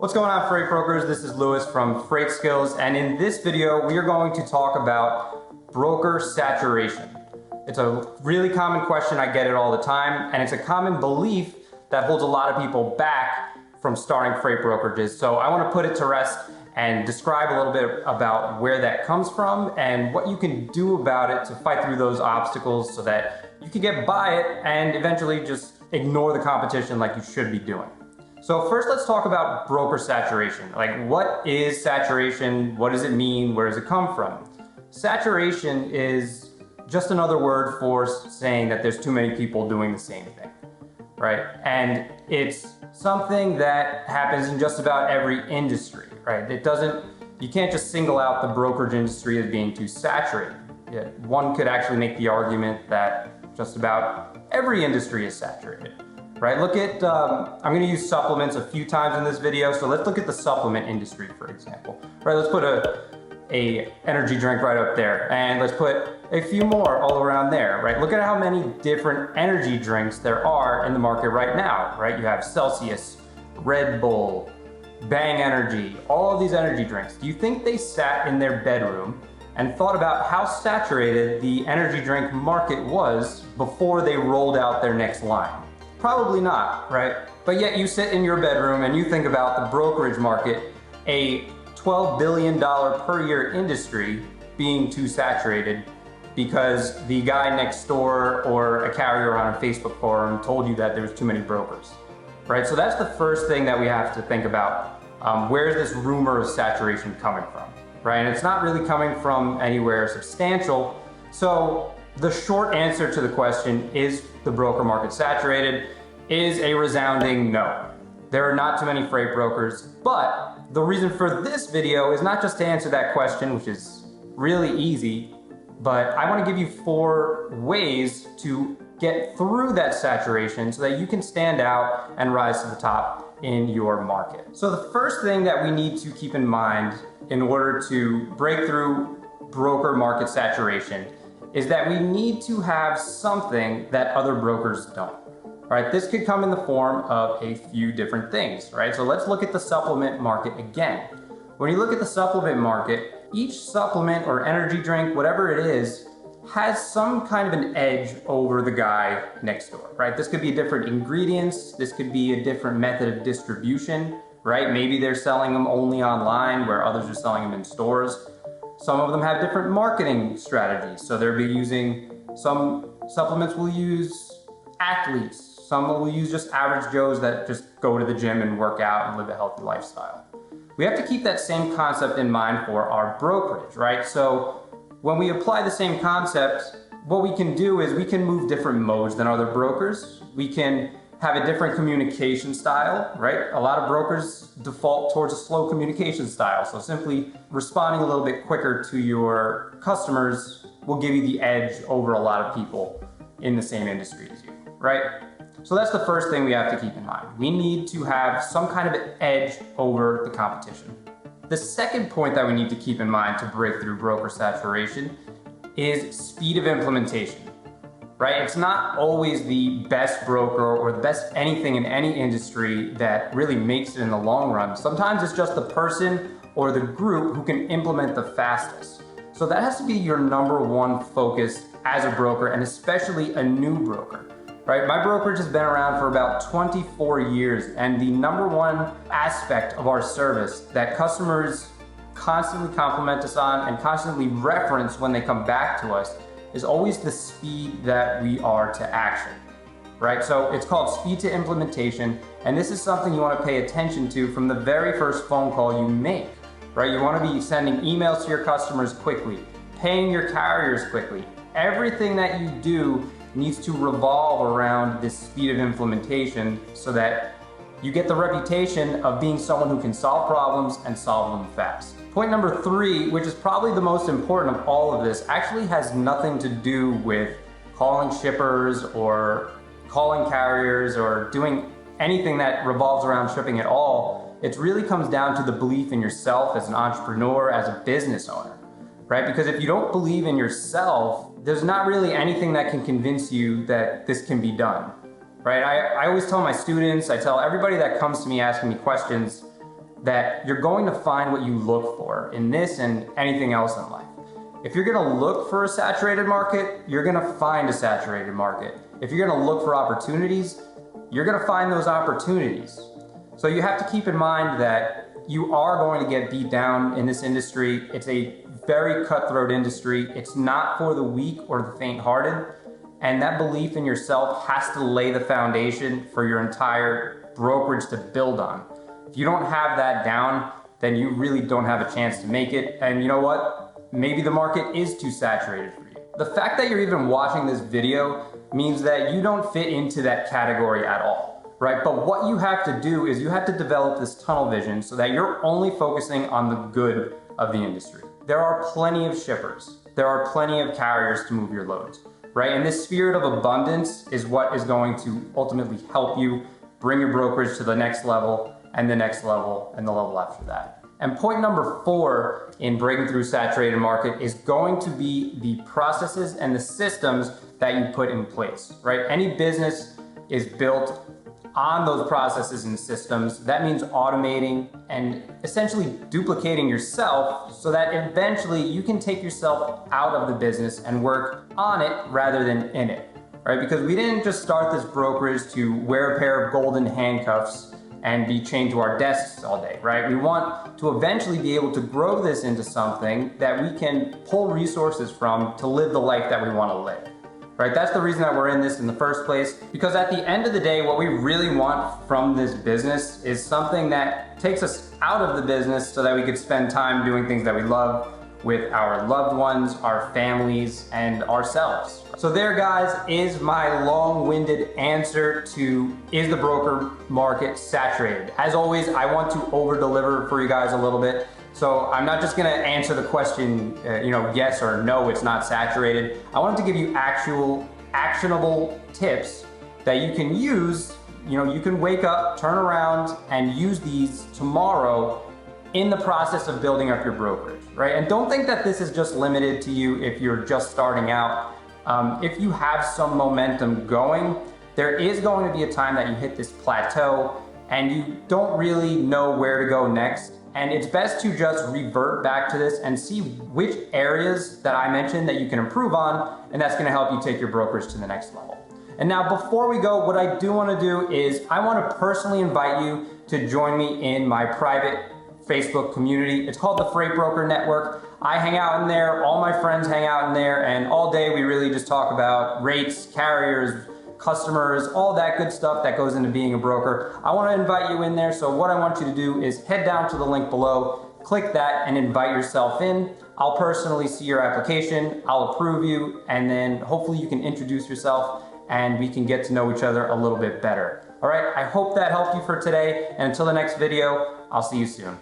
What's going on, freight brokers? This is Lewis from Freight Skills, and in this video we are going to talk about broker saturation. It's a really common question. I get it all the time, and it's a common belief that holds a lot of people back from starting freight brokerages. So I want to put it to rest and describe a little bit about where that comes from and what you can do about it to fight through those obstacles so that you can get by it and eventually just ignore the competition like you should be doing. So first, let's talk about broker saturation. Like, what is saturation? What does it mean? Where does it come from? Saturation is just another word for saying that there's too many people doing the same thing, right? And it's something that happens in just about every industry, right? You can't just single out the brokerage industry as being too saturated. One could actually make the argument that just about every industry is saturated. Right, look at, I'm going to use supplements a few times in this video, so let's look at the supplement industry, for example. Right, let's put a energy drink right up there, and let's put a few more all around there, right? Look at how many different energy drinks there are in the market right now, right? You have Celsius, Red Bull, Bang Energy, all of these energy drinks. Do you think they sat in their bedroom and thought about how saturated the energy drink market was before they rolled out their next line? Probably not, right? But yet you sit in your bedroom and you think about the brokerage market, a $12 billion per year industry, being too saturated because the guy next door or a carrier on a Facebook forum told you that there's too many brokers, right? So that's the first thing that we have to think about. Where's this rumor of saturation coming from, right? And it's not really coming from anywhere substantial. So the short answer to the question, is the broker market saturated, is a resounding no. There are not too many freight brokers, but the reason for this video is not just to answer that question, which is really easy, but I want to give you 4 ways to get through that saturation so that you can stand out and rise to the top in your market. So the first thing that we need to keep in mind in order to break through broker market saturation is that we need to have something that other brokers don't, right? This could come in the form of a few different things, right? So let's look at the supplement market again. When you look at the supplement market, each supplement or energy drink, whatever it is, has some kind of an edge over the guy next door, right? This could be different ingredients. This could be a different method of distribution, right? Maybe they're selling them only online where others are selling them in stores. Some of them have different marketing strategies. So they'll be using, some supplements will use athletes. Some will use just average Joes that just go to the gym and work out and live a healthy lifestyle. We have to keep that same concept in mind for our brokerage, right? So when we apply the same concept, what we can do is we can move different modes than other brokers. We can have a different communication style, right? A lot of brokers default towards a slow communication style. So simply responding a little bit quicker to your customers will give you the edge over a lot of people in the same industry as you, right? So that's the first thing we have to keep in mind. We need to have some kind of an edge over the competition. The second point that we need to keep in mind to break through broker saturation is speed of implementation. Right? It's not always the best broker or the best anything in any industry that really makes it in the long run. Sometimes it's just the person or the group who can implement the fastest. So that has to be your #1 focus as a broker, and especially a new broker. Right? My brokerage has been around for about 24 years, and the #1 aspect of our service that customers constantly compliment us on and constantly reference when they come back to us is always the speed that we are to action, right? So it's called speed to implementation, and this is something you want to pay attention to from the very first phone call you make, right? You want to be sending emails to your customers quickly, paying your carriers quickly. Everything that you do needs to revolve around this speed of implementation so that you get the reputation of being someone who can solve problems and solve them fast. Point number 3, which is probably the most important of all of this, actually has nothing to do with calling shippers or calling carriers or doing anything that revolves around shipping at all. It really comes down to the belief in yourself as an entrepreneur, as a business owner, right? Because if you don't believe in yourself, there's not really anything that can convince you that this can be done, right? I always tell my students, I tell everybody that comes to me asking me questions, that you're going to find what you look for in this and anything else in life. If you're gonna look for a saturated market, you're gonna find a saturated market. If you're gonna look for opportunities, you're gonna find those opportunities. So you have to keep in mind that you are going to get beat down in this industry. It's a very cutthroat industry. It's not for the weak or the faint-hearted. And that belief in yourself has to lay the foundation for your entire brokerage to build on. If you don't have that down, then you really don't have a chance to make it. And you know what? Maybe the market is too saturated for you. The fact that you're even watching this video means that you don't fit into that category at all, right? But what you have to do is you have to develop this tunnel vision so that you're only focusing on the good of the industry. There are plenty of shippers. There are plenty of carriers to move your loads, right? And this spirit of abundance is what is going to ultimately help you bring your brokerage to the next level and the next level and the level after that. And point number 4 in breaking through saturated market is going to be the processes and the systems that you put in place, right? Any business is built on those processes and systems. That means automating and essentially duplicating yourself so that eventually you can take yourself out of the business and work on it rather than in it, right? Because we didn't just start this brokerage to wear a pair of golden handcuffs and be chained to our desks all day, right? We want to eventually be able to grow this into something that we can pull resources from to live the life that we want to live, right? That's the reason that we're in this in the first place, because at the end of the day, what we really want from this business is something that takes us out of the business so that we could spend time doing things that we love with our loved ones, our families, and ourselves. So there, guys, is my long-winded answer to, is the broker market saturated? As always, I want to over-deliver for you guys a little bit. So I'm not just gonna answer the question, yes or no, it's not saturated. I wanted to give you actual actionable tips that you can use. You can wake up, turn around, and use these tomorrow in the process of building up your brokerage, right? And don't think that this is just limited to you if you're just starting out. If you have some momentum going, there is going to be a time that you hit this plateau and you don't really know where to go next. And it's best to just revert back to this and see which areas that I mentioned that you can improve on, and that's gonna help you take your brokerage to the next level. And now before we go, what I do wanna do is I wanna personally invite you to join me in my private Facebook community. It's called the Freight Broker Network. I hang out in there, all my friends hang out in there, and all day we really just talk about rates, carriers, customers, all that good stuff that goes into being a broker. I want to invite you in there, so what I want you to do is head down to the link below, click that, and invite yourself in. I'll personally see your application, I'll approve you, and then hopefully you can introduce yourself and we can get to know each other a little bit better. All right, I hope that helped you for today, and until the next video, I'll see you soon.